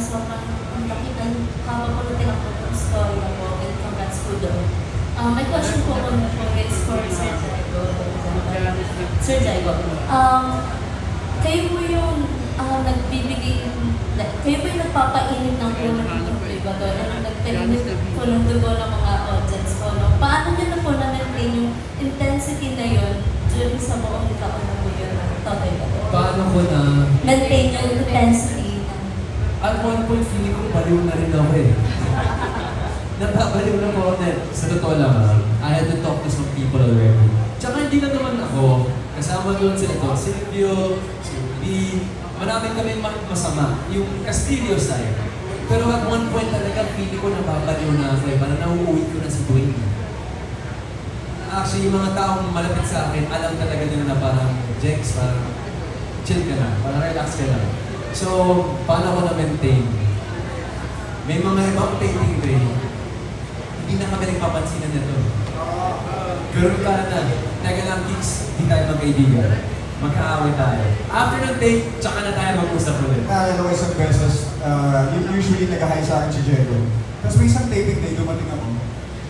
sobrang nakita kapapulutin ako ng story ako and congrats po doon. My question po is for Sir Jaigo. Sir Jaigo, kayo po yung nagbibigay, kayo po yung nagpapainit ng ulo ng iba doon at nagpainit po ng dugo ng mga audience po. No? Paano nyo na po na-maintain yung intensity na yun during sa buong taon na po yun? Paano ko na maintain yung intensity? At one point, feeling ko baliw na rin ako eh. Napabaliw na po ako na, sa totoo lang I had to talk to some people already. Tsaka hindi na naman ako, kasama doon sila to, Silvio, si Lee, marami kami masama, yung Castillo side. Pero at one point talaga, feeling ko nababaliw na ako eh, parang nauuwi ko na si Dwayne. Actually, yung mga taong malapit sa akin, alam talaga nila na parang, Jex, parang chill ka na, parang relax ka na. So, paano ko na-maintain? May mga ibang taping day, hindi na kami nagpapansinan nito. Girl ka na, teka lang, Kicks, hindi tayo magkaibigan. Magkaaway tayo. After ng date, tsaka na tayo mag-usap ulit. Naalala ko isang beses, usually nag-hi sa akin si Diego. Tapos may isang taping day, dumating ako.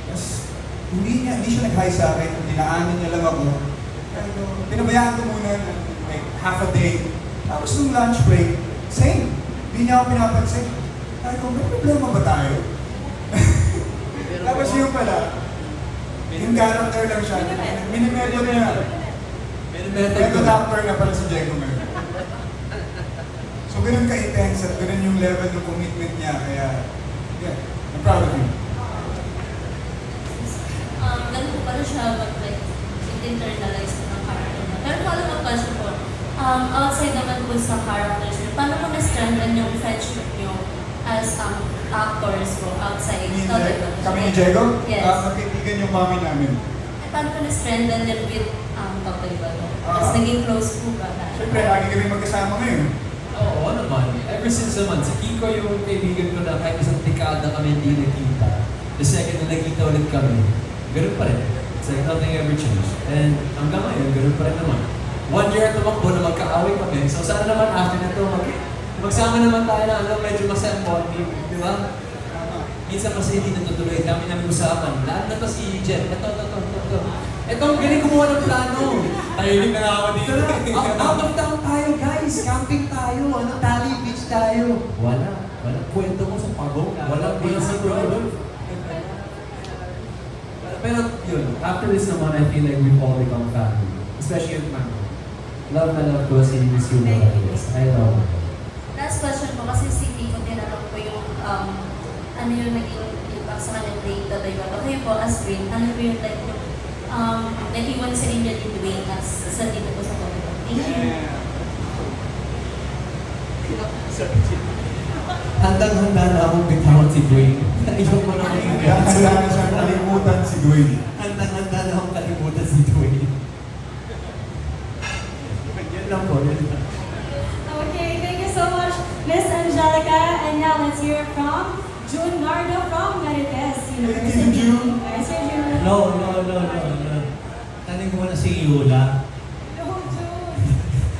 Tapos hindi siya nag-hi sa akin, dinaanan niya lang ako. Kaya pinabayaan ko muna like half a day. Tapos nung lunch break, same. Hindi niya ako pinapansin. Sabi ko, may problema ba tayo? Tapos yung pala, yung character lang siya. Minimedyo na yan. Medyo doctor na pala si Diego ngayon. So ganun ka-intense at ganun yung level ng commitment niya. Kaya, yeah, I'm proud of him. Ganun po pala siya internalize ng character niya. Pero follow-up question po, outside naman po sa characters niyo, paano po na-strengthen yung friendship niyo as actors po outside? Kami ni Diego? Yes. Magkaibigan yung mami namin. Paano po na-strengthen yun with Dr. Ibato? Mas naging close po ba? Siyempre, lagi kami magkasama ngayon. Oo naman. Ever since naman, si Kiko yung kaibigan ko na kahit isang dekada kami hindi nakita. The second na nakita ulit kami, ganun pa rin. It's like nothing ever changed. And hanggang ngayon, ganun pa rin naman. 1 year at tumakbo na magkaaway kami. So sana naman after na ito, magsama naman tayo na medyo masaya bonding. Di ba? Minsan kasi hindi natutuloy. Dami namin usapan. Lahat na to si Jet. Ito, galing kumuha ng plano. Tahimik na nga ako dito. Out of town tayo, guys. Camping tayo. Tali Beach tayo. Wala. Kwento mo sa pagong. Walang basic road. Pero yun, after this naman, I feel like we've all become family. Especially yung Mango. Love na love ko si Miss Yuma. I love her. Last question po, kasi si Kiko tinanong po yung ano yung naging impact sa kanyang date na tayo. Kayo po as Green, ano po yung like yung naiwan sa inyo ni Dwayne as sa dito po sa Comic-Con? Thank you. Handang-handa na akong bitawan si Dwayne. Ikaw mo na akong Handa na siyang kalimutan si Dwayne. Handang-handa na akong kalimutan si Dwayne. Yan lang po. Okay, thank you so much, Miss Angelica. And now let's hear from June Nardo from Marites University. Thank you, June. Nice to hear you. No. Tanig ko na si Yula. No, June.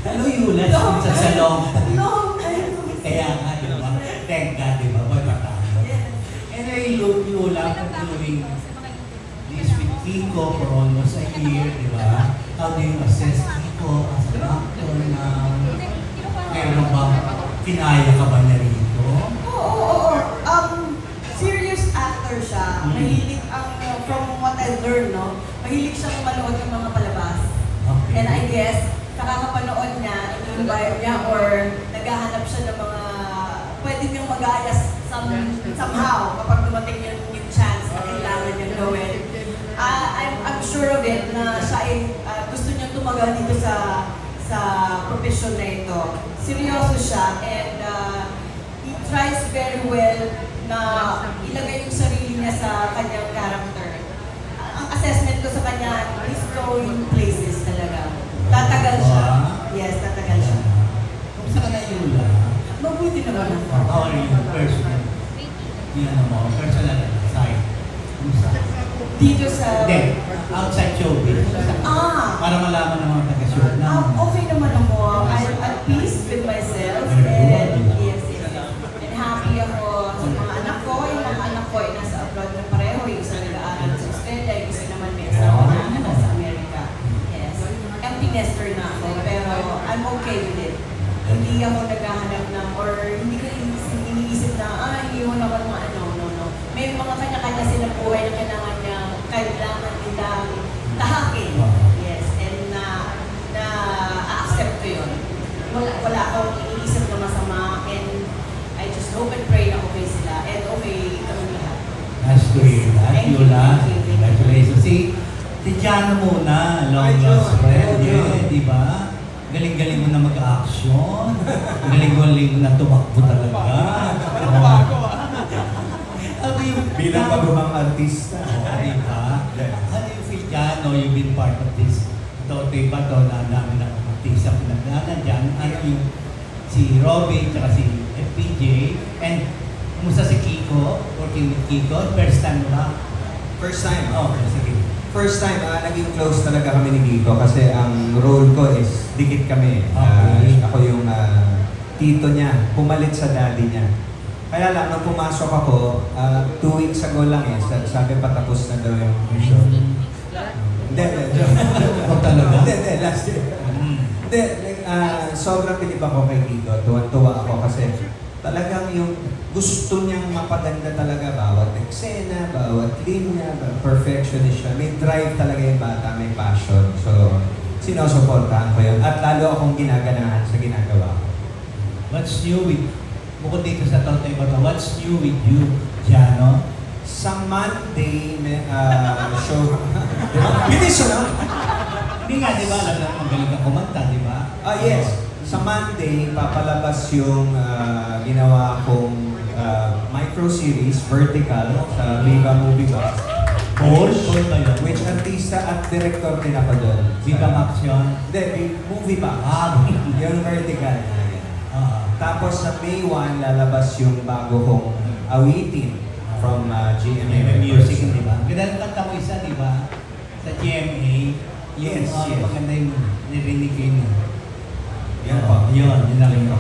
Ano Yula? Sa salong. Long time. Kaya nga, di ba? Thank God, di ba? May matalo. Anyway, Yula, during this with Kiko for almost a year, di ba? How do you assess Kiko as an actor na meron ba? Kinaya ka ba niya rito? Oo. Serious actor siya. Mahilig from what I learned, no? Mahilig siyang manood ng mga palabas. Okay. And I guess, kakakapanood niya, in-invite niya, or naghahanap siya ng mga pwede niyang mag-ayas somehow kapag dumating yung chance na kailangan niyang gawin. I'm sure of it na siya ay gusto niyang tumagal dito sa profession na ito. Seryoso siya and he tries very well na ilagay yung sarili niya sa kanyang character. Ang assessment ko sa kanya, he's going places talaga. Tatagal siya. Yes, tatagal siya. Kumusta ka na Yula? Mabuti naman ako. How are you? Personal. Yan mo, personal side. Kumusta? Dito sa... Hindi, outside showbiz. Para malaman ng mga taga-show na. Okay naman ako. I'm at peace with myself and yes, and happy Nice to hear that. Thank you. Yula, congratulations. Si Tiziano muna, long lost friend. Yeah, di ba? Galing-galing mo na mag-action. Galing-galing mo na tumakbo talaga. Ano yung Bilang baguhang artista. di ba? How do you feel, Jano, you've been part of this Totoy Bato na dami ng artista pinagdaanan dyan. Ano yung si Robin, tsaka si FPJ, and kumusta si Kiko, working with Kiko, first time mo ba? First time. Oh, sige. First time, naging close talaga kami ni Kiko kasi ang role ko is dikit kami. Okay. Ako yung tito niya, pumalit sa daddy niya. Kaya lang, nung pumasok ako, 2 weeks ago lang sabi patapos na daw yung show. Hindi, Oh, talaga? Hindi, last year. Mm. Hindi, sobrang bilib ako kay Kiko. Tuwan-tuwa ako kasi talagang yung gusto niyang mapaganda talaga bawat eksena, bawat linya, perfectionist siya. May drive talaga yung bata, may passion. So, sinusuportahan ko yun. At lalo akong ginaganahan sa ginagawa ko. What's new with, bukod dito sa Totoy Bato, what's new with you, Jano? Sa Monday, may show. Bilis na? Hindi nga, di ba, alam na magaling ka kumanta, di ba? Yes. Sa Monday, papalabas yung ginawa kong micro-series, vertical, sa Viva Movie Box. Paul ba yun? Which artista at director din ako doon. Viva Max yun? Hindi, movie box. Yung vertical. Tapos sa May 1, lalabas yung bago kong awitin from GMA May music, Records. di ba? Ganda ng kanta mo isa, di ba? Sa GMA, Yes, yung yes. maganda yung nirinig ko yun. Yan po. Yun lang yun.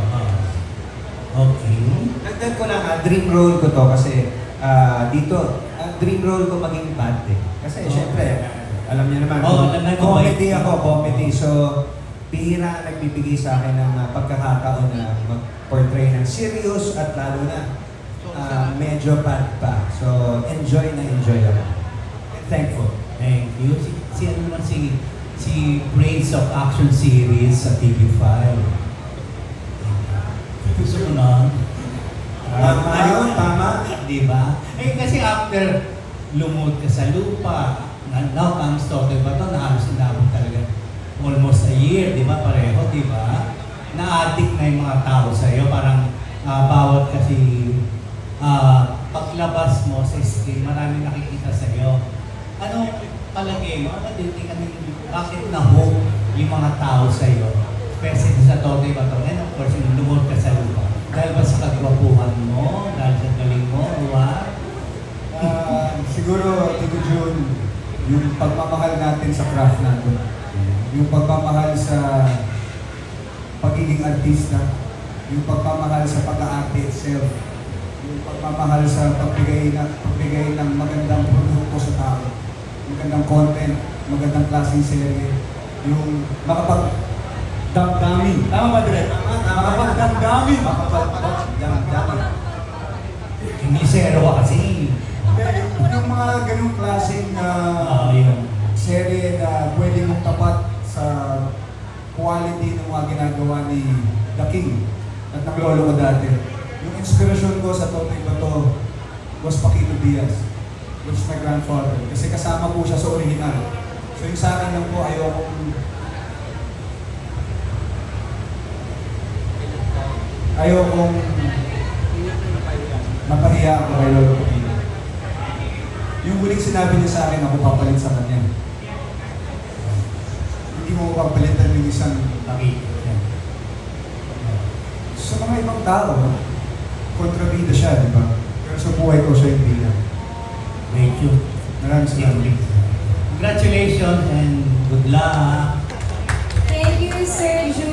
Okay. Dagdag ko lang, dream role ko to kasi dito, dream role ko maging bad eh. Kasi syempre, alam niyo naman, Alam na, comedy ako, comedy. So, bihira ang nagbibigay sa akin ng pagkakataon na mag-portray ng serious at lalo na medyo bad pa. So, enjoy na enjoy ako. And thankful. Thank you. Si ano naman si Brains of Action Series sa TV5. Gusto mo na? Tama yun, tama. Di ba? Eh kasi after lumod ka sa lupa, now comes Totoy Bato, na halos inabot talaga almost a year, di ba? Pareho, di ba? Na-addict na yung mga tao sa'yo. Parang bawat kasi paglabas mo sa screen, marami nakikita sa'yo. Ano palagay mo? Ano din bakit na-hook yung mga tao sa'yo? Especially sa Totoy Bato. And of course, yung lumod ka sa lupa. Dahil ba sa kagwapuhan mo? Dahil sa galing mo? O what? Siguro, Tito Jun, yung pagmamahal natin sa craft natin. Yung pagmamahal sa pagiging artista. Yung pagmamahal sa pag-aarte itself. Yung pagmamahal sa pagbigay ng magandang produkto sa tao. Magandang content, magandang klaseng serye. Yung makapag-damdamin. Tama ba, Direk? Makapag-damdamin. Makapag-damdamin. Hindi zero ka kasi. Yung mga ganung klaseng Yun. serye na pwede mong tapat sa quality ng mga ginagawa ni The King at ng lolo ko dati. Yung inspirasyon ko sa Totoy Bato was Paquito Diaz, which is my grandfather. Kasi kasama po siya sa original. So yung sa akin lang po, ayokong mapahiya ako kay Lolo Paquito. Yung huling sinabi niya sa akin, ako papalit sa kanya. Hindi mo papalitan yung isang sa mga ibang tao, kontrabida siya, di ba? Pero sa buhay ko siya yung bida. Thank you. Maraming salamat. Congratulations and good luck. Thank you, Sir Jun.